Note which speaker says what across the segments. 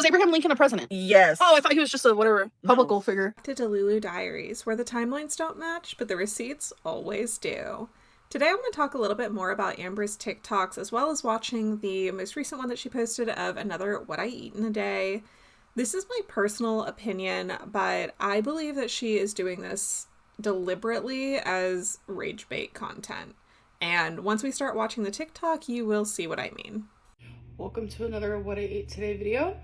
Speaker 1: Was Abraham Lincoln a president?
Speaker 2: Yes.
Speaker 1: Oh, I thought he was just a whatever publical figure.
Speaker 3: To Delulu Diaries, where the timelines don't match, but the receipts always do. Today I want to talk a little bit more about Amber's TikToks, as well as watching the most recent one that she posted of another What I Eat in a Day. This is my personal opinion, but I believe that she is doing this deliberately as rage bait content. And once we start watching the TikTok, you will see what I mean.
Speaker 1: Welcome to another What I Ate Today video.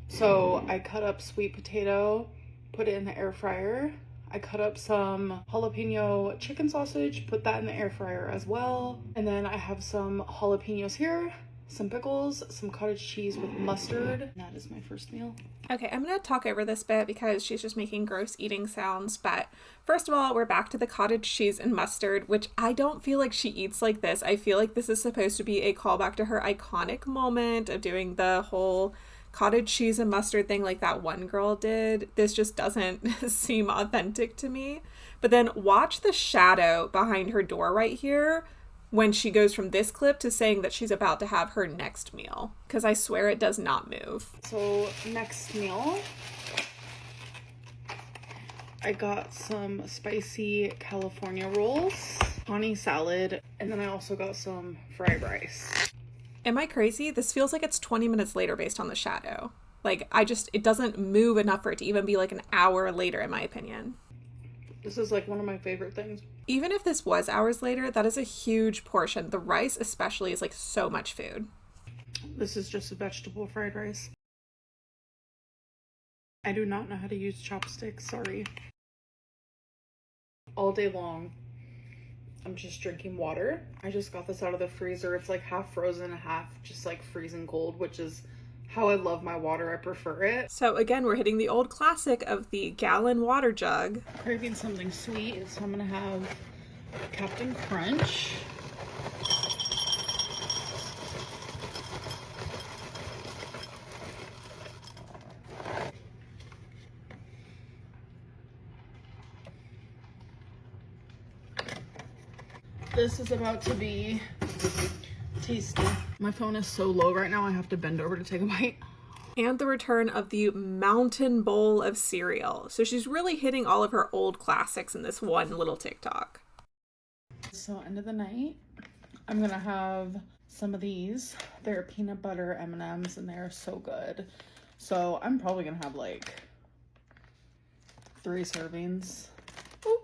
Speaker 1: So I cut up sweet potato, put it in the air fryer. I cut up some jalapeno chicken sausage, put that in the air fryer as well. And then I have some jalapenos here, some pickles, some cottage cheese with mustard. And that is my first meal.
Speaker 3: Okay, I'm going to talk over this bit because she's just making gross eating sounds. But first of all, we're back to the cottage cheese and mustard, which I don't feel like she eats like this. I feel like this is supposed to be a callback to her iconic moment of doing the whole cottage cheese and mustard thing like that one girl did. This just doesn't seem authentic to me. But then watch the shadow behind her door right here when she goes from this clip to saying that she's about to have her next meal, because I swear it does not move.
Speaker 1: So next meal, I got some spicy California rolls, honey salad, and then I also got some fried rice.
Speaker 3: Am I crazy? This feels like it's 20 minutes later based on the shadow. Like, it doesn't move enough for it to even be like an hour later, in my opinion.
Speaker 1: This is like one of my favorite things.
Speaker 3: Even if this was hours later, that is a huge portion. The rice especially is like so much food.
Speaker 1: This is just a vegetable fried rice. I do not know how to use chopsticks, sorry. All day long, I'm just drinking water. I just got this out of the freezer. It's like half frozen, half just like freezing cold, which is how I love my water. I prefer it.
Speaker 3: So again, we're hitting the old classic of the gallon water jug.
Speaker 1: Craving something sweet, so I'm gonna have Captain Crunch. This is about to be tasty. My phone is so low right now, I have to bend over to take a bite.
Speaker 3: And the return of the mountain bowl of cereal. So she's really hitting all of her old classics in this one little TikTok.
Speaker 1: So end of the night, I'm gonna have some of these. They're peanut butter M&Ms and they're so good. So I'm probably gonna have like 3 servings. Ooh.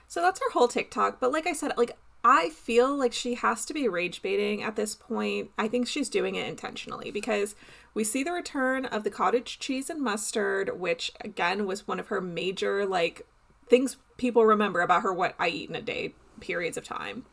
Speaker 3: So that's her whole TikTok. But like I said, I feel like she has to be rage baiting at this point. I think she's doing it intentionally because we see the return of the cottage cheese and mustard, which again was one of her major things people remember about her What I Eat in a Day periods of time.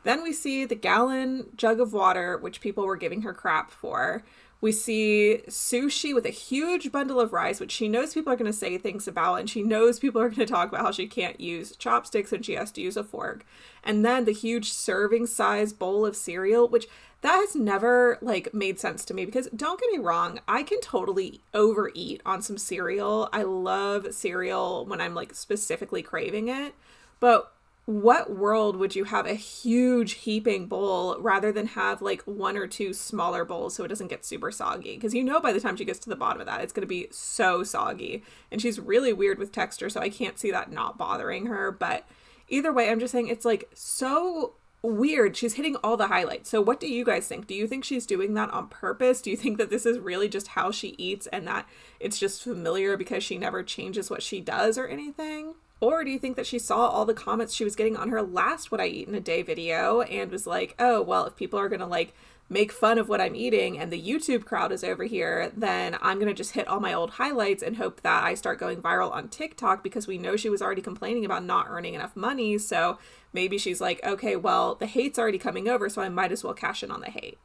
Speaker 3: Then we see the gallon jug of water, which people were giving her crap for. We see sushi with a huge bundle of rice, which she knows people are going to say things about, and she knows people are going to talk about how she can't use chopsticks and she has to use a fork. And then the huge serving size bowl of cereal, which that has never made sense to me, because don't get me wrong, I can totally overeat on some cereal. I love cereal when I'm specifically craving it. But what world would you have a huge heaping bowl rather than have 1 or 2 smaller bowls so it doesn't get super soggy? Because by the time she gets to the bottom of that, it's going to be so soggy. And she's really weird with texture, so I can't see that not bothering her. But either way, I'm just saying it's so weird. She's hitting all the highlights. So what do you guys think? Do you think she's doing that on purpose? Do you think that this is really just how she eats and that it's just familiar because she never changes what she does or anything? Or do you think that she saw all the comments she was getting on her last What I Eat in a Day video and was like, oh, well, if people are going to make fun of what I'm eating and the YouTube crowd is over here, then I'm going to just hit all my old highlights and hope that I start going viral on TikTok, because we know she was already complaining about not earning enough money. So maybe she's like, okay, well, the hate's already coming over, so I might as well cash in on the hate.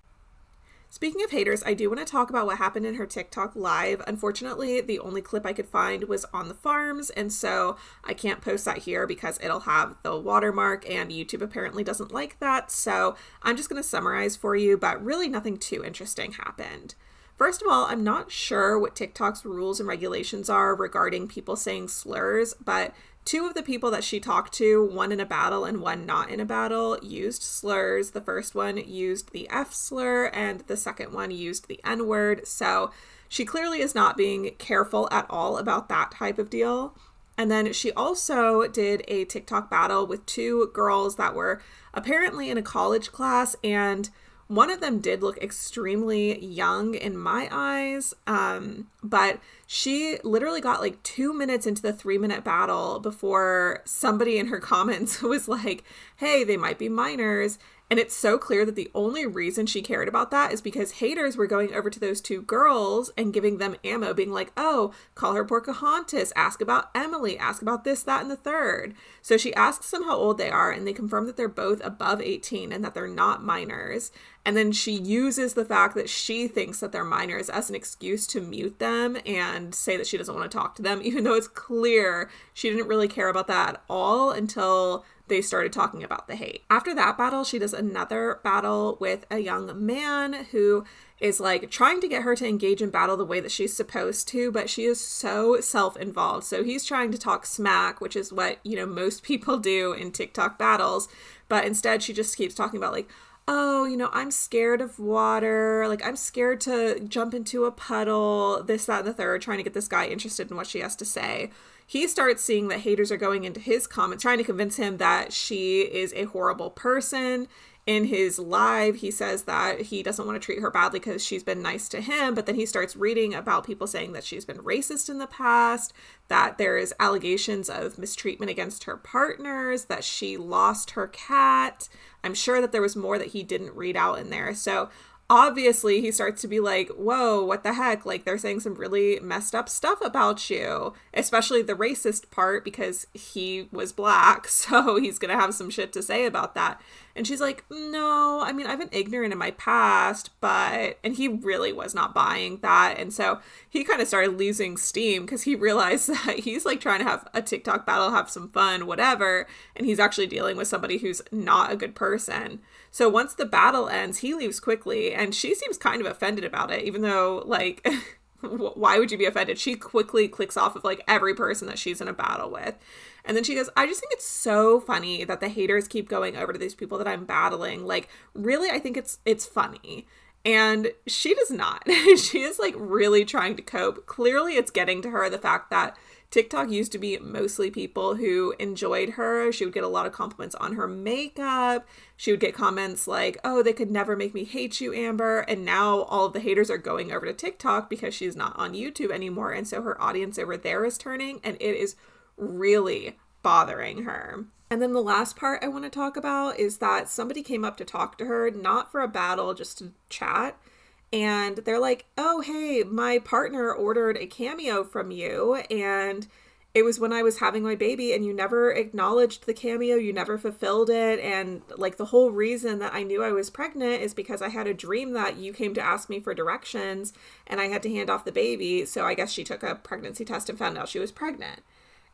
Speaker 3: Speaking of haters, I do want to talk about what happened in her TikTok live. Unfortunately, the only clip I could find was on the farms, and so I can't post that here because it'll have the watermark, and YouTube apparently doesn't like that. So I'm just going to summarize for you, but really nothing too interesting happened. First of all, I'm not sure what TikTok's rules and regulations are regarding people saying slurs, but 2 of the people that she talked to, one in a battle and one not in a battle, used slurs. The first one used the F slur and the second one used the N word. So she clearly is not being careful at all about that type of deal. And then she also did a TikTok battle with two girls that were apparently in a college class, and one of them did look extremely young in my eyes, but she literally got like 2 minutes into the 3-minute battle before somebody in her comments was like, hey, they might be minors. And it's so clear that the only reason she cared about that is because haters were going over to those two girls and giving them ammo, being like, oh, call her Pocahontas, ask about Emily, ask about this, that, and the third. So she asks them how old they are, and they confirm that they're both above 18 and that they're not minors. And then she uses the fact that she thinks that they're minors as an excuse to mute them and say that she doesn't want to talk to them, even though it's clear she didn't really care about that at all until they started talking about the hate. After that battle, she does another battle with a young man who is like trying to get her to engage in battle the way that she's supposed to, but she is so self-involved. So he's trying to talk smack, which is what, you know, most people do in TikTok battles. But instead she just keeps talking about like, oh, you know, I'm scared of water. Like, I'm scared to jump into a puddle, this, that, and the third, trying to get this guy interested in what she has to say. He starts seeing that haters are going into his comments, trying to convince him that she is a horrible person. In his live, he says that he doesn't want to treat her badly because she's been nice to him, but then he starts reading about people saying that she's been racist in the past, that there is allegations of mistreatment against her partners, that she lost her cat. I'm sure that there was more that he didn't read out in there. So obviously he starts to be like, whoa, what the heck? Like, they're saying some really messed up stuff about you, especially the racist part because he was black. So he's going to have some shit to say about that. And she's like, no, I mean, I've been ignorant in my past, but, and he really was not buying that. And so he kind of started losing steam because he realized that he's like trying to have a TikTok battle, have some fun, whatever. And he's actually dealing with somebody who's not a good person. So once the battle ends, he leaves quickly, and she seems kind of offended about it, even though, like, why would you be offended? She quickly clicks off of, like, every person that she's in a battle with. And then she goes, I just think it's so funny that the haters keep going over to these people that I'm battling. Like, really, I think it's funny. And she does not. She is, like, really trying to cope. Clearly, it's getting to her, the fact that TikTok used to be mostly people who enjoyed her. She would get a lot of compliments on her makeup. She would get comments like, oh, they could never make me hate you, Amber. And now all of the haters are going over to TikTok because she's not on YouTube anymore. And so her audience over there is turning, and it is really bothering her. And then the last part I want to talk about is that somebody came up to talk to her, not for a battle, just to chat. And they're like, oh, hey, my partner ordered a Cameo from you, and it was when I was having my baby, and you never acknowledged the Cameo, you never fulfilled it, and like the whole reason that I knew I was pregnant is because I had a dream that you came to ask me for directions, and I had to hand off the baby, so I guess she took a pregnancy test and found out she was pregnant.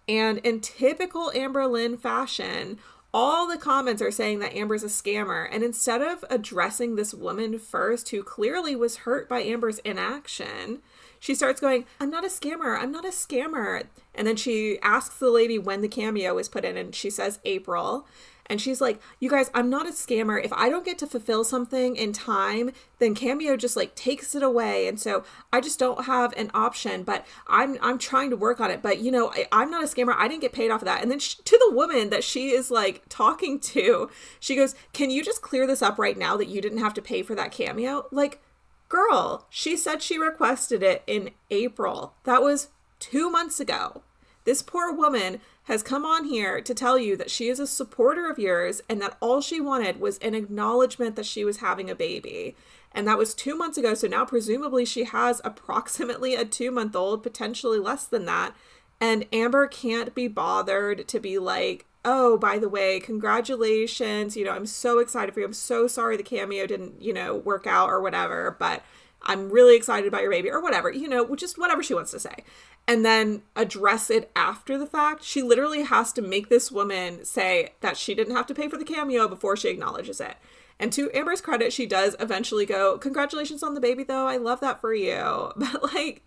Speaker 3: And in typical Amberlynn fashion, all the comments are saying that Amber's a scammer. And instead of addressing this woman first, who clearly was hurt by Amber's inaction, she starts going, I'm not a scammer. I'm not a scammer. And then she asks the lady when the Cameo was put in, and she says April. And she's like, you guys, I'm not a scammer. If I don't get to fulfill something in time, then Cameo just like takes it away. And so I just don't have an option, but I'm trying to work on it. But you know, I'm not a scammer. I didn't get paid off of that. And then to the woman that she is like talking to, she goes, can you just clear this up right now that you didn't have to pay for that Cameo? Like, girl, she said she requested it in April. That was 2 months ago. This poor woman has come on here to tell you that she is a supporter of yours and that all she wanted was an acknowledgement that she was having a baby. And that was 2 months ago. So now presumably she has approximately a 2-month-old, potentially less than that. And Amber can't be bothered to be like, oh, by the way, congratulations. You know, I'm so excited for you. I'm so sorry the Cameo didn't, you know, work out or whatever, but I'm really excited about your baby or whatever, you know, just whatever she wants to say. And then address it after the fact. She literally has to make this woman say that she didn't have to pay for the Cameo before she acknowledges it. And to Amber's credit, she does eventually go, congratulations on the baby, though. I love that for you. But like,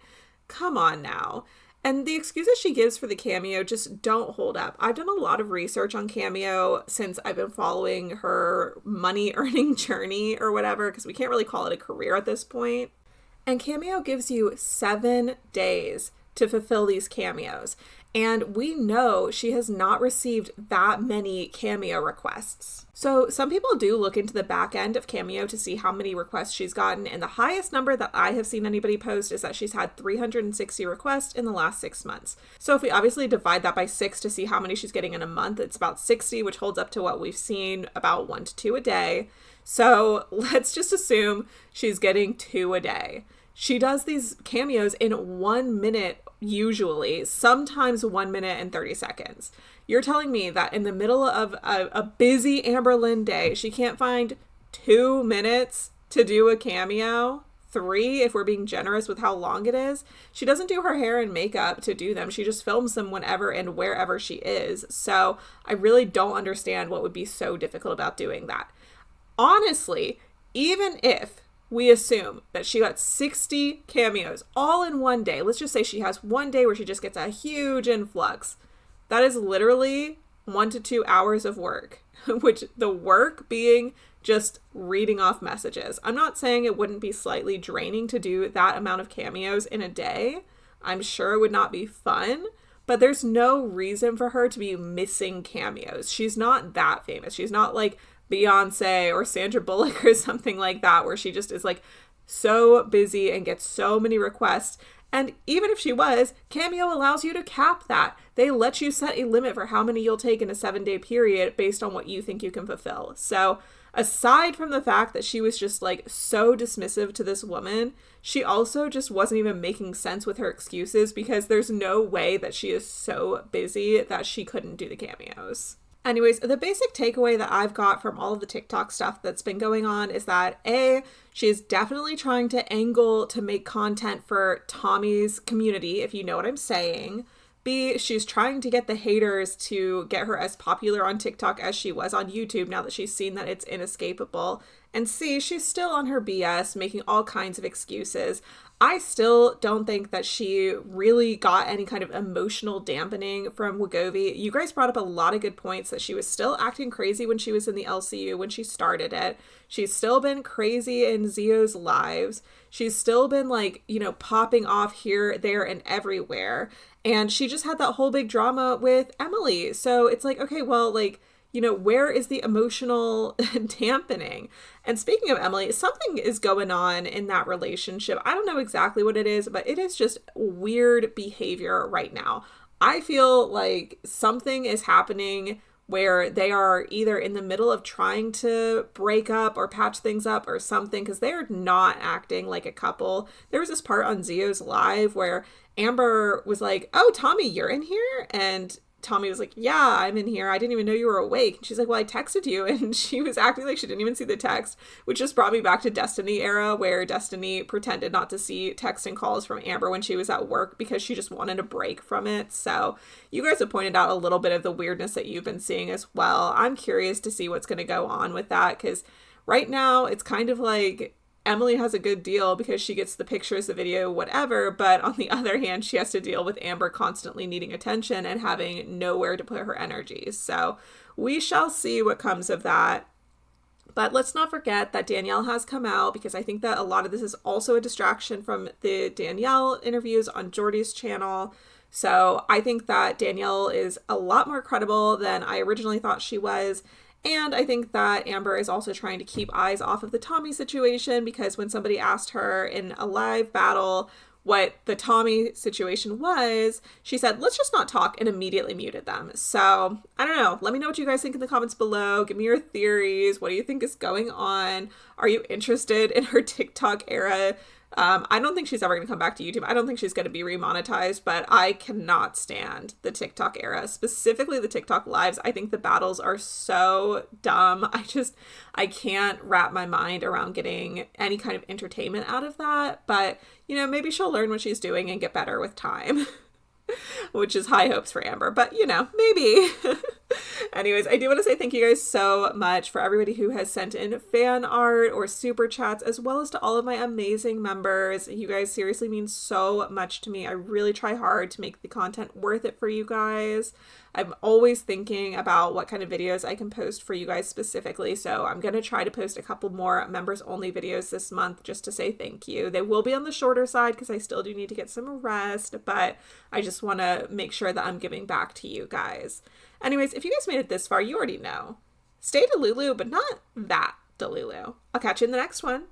Speaker 3: come on now. And the excuses she gives for the Cameo just don't hold up. I've done a lot of research on Cameo since I've been following her money earning journey or whatever, because we can't really call it a career at this point. And Cameo gives you 7 days to fulfill these cameos. And we know she has not received that many Cameo requests. So some people do look into the back end of Cameo to see how many requests she's gotten. And the highest number that I have seen anybody post is that she's had 360 requests in the last 6 months. So if we obviously divide that by 6 to see how many she's getting in a month, it's about 60, which holds up to what we've seen, about 1 to 2 a day. So let's just assume she's getting 2 a day. She does these cameos in 1 minute usually, sometimes 1 minute and 30 seconds. You're telling me that in the middle of a busy Amberlynn day, she can't find 2 minutes to do a cameo? 3 if we're being generous with how long it is. She doesn't do her hair and makeup to do them. She just films them whenever and wherever she is. So I really don't understand what would be so difficult about doing that. Honestly, even if we assume that she got 60 cameos all in 1 day, let's just say she has 1 day where she just gets a huge influx. That is literally 1 to 2 hours of work, which the work being just reading off messages. I'm not saying it wouldn't be slightly draining to do that amount of cameos in a day. I'm sure it would not be fun, but there's no reason for her to be missing cameos. She's not that famous. She's not like Beyonce or Sandra Bullock or something like that, where she just is like so busy and gets so many requests. And even if she was, Cameo allows you to cap that. They let you set a limit for how many you'll take in a 7-day period based on what you think you can fulfill. So aside from the fact that she was just like so dismissive to this woman, she also just wasn't even making sense with her excuses, because there's no way that she is so busy that she couldn't do the cameos. Anyways, the basic takeaway that I've got from all of the TikTok stuff that's been going on is that A, she's definitely trying to angle to make content for Tommy's community, if you know what I'm saying. B, she's trying to get the haters to get her as popular on TikTok as she was on YouTube now that she's seen that it's inescapable. And C, she's still on her BS, making all kinds of excuses. I still don't think that she really got any kind of emotional dampening from Wegovy. You guys brought up a lot of good points, that she was still acting crazy when she was in the LCU when she started it. She's still been crazy in Zio's lives. She's still been like, popping off here, there, and everywhere. And she just had that whole big drama with Emily. So it's like, okay, well, like, where is the emotional dampening? And speaking of Emily, something is going on in that relationship. I don't know exactly what it is, but it is just weird behavior right now. I feel like something is happening where they are either in the middle of trying to break up or patch things up or something, because they're not acting like a couple. There was this part on Zio's live where Amber was like, "Oh, Tommy, you're in here?" And Tommy was like, "Yeah, I'm in here. I didn't even know you were awake." And she's like, "Well, I texted you." And she was acting like she didn't even see the text, which just brought me back to Destiny era, where Destiny pretended not to see texts and calls from Amber when she was at work because she just wanted a break from it. So you guys have pointed out a little bit of the weirdness that you've been seeing as well. I'm curious to see what's going to go on with that, because right now it's kind of like Emily has a good deal because she gets the pictures, the video, whatever. But on the other hand, she has to deal with Amber constantly needing attention and having nowhere to put her energies. So we shall see what comes of that. But let's not forget that Danielle has come out, because I think that a lot of this is also a distraction from the Danielle interviews on Jordy's channel. So I think that Danielle is a lot more credible than I originally thought she was. And I think that Amber is also trying to keep eyes off of the Tommy situation, because when somebody asked her in a live battle what the Tommy situation was, she said, "Let's just not talk," and immediately muted them. So I don't know. Let me know what you guys think in the comments below. Give me your theories. What do you think is going on? Are you interested in her TikTok era? I don't think she's ever going to come back to YouTube. I don't think she's going to be remonetized, but I cannot stand the TikTok era, specifically the TikTok lives. I think the battles are so dumb. I can't wrap my mind around getting any kind of entertainment out of that. But, maybe she'll learn what she's doing and get better with time, which is high hopes for Amber. But, maybe. Anyways, I do want to say thank you guys so much for everybody who has sent in fan art or super chats, as well as to all of my amazing members. You guys seriously mean so much to me. I really try hard to make the content worth it for you guys. I'm always thinking about what kind of videos I can post for you guys specifically, so I'm going to try to post a couple more members only videos this month just to say thank you. They will be on the shorter side because I still do need to get some rest, but I just want to make sure that I'm giving back to you guys. Anyways, if you guys made it this far, you already know. Stay Delulu, but not that Delulu. I'll catch you in the next one.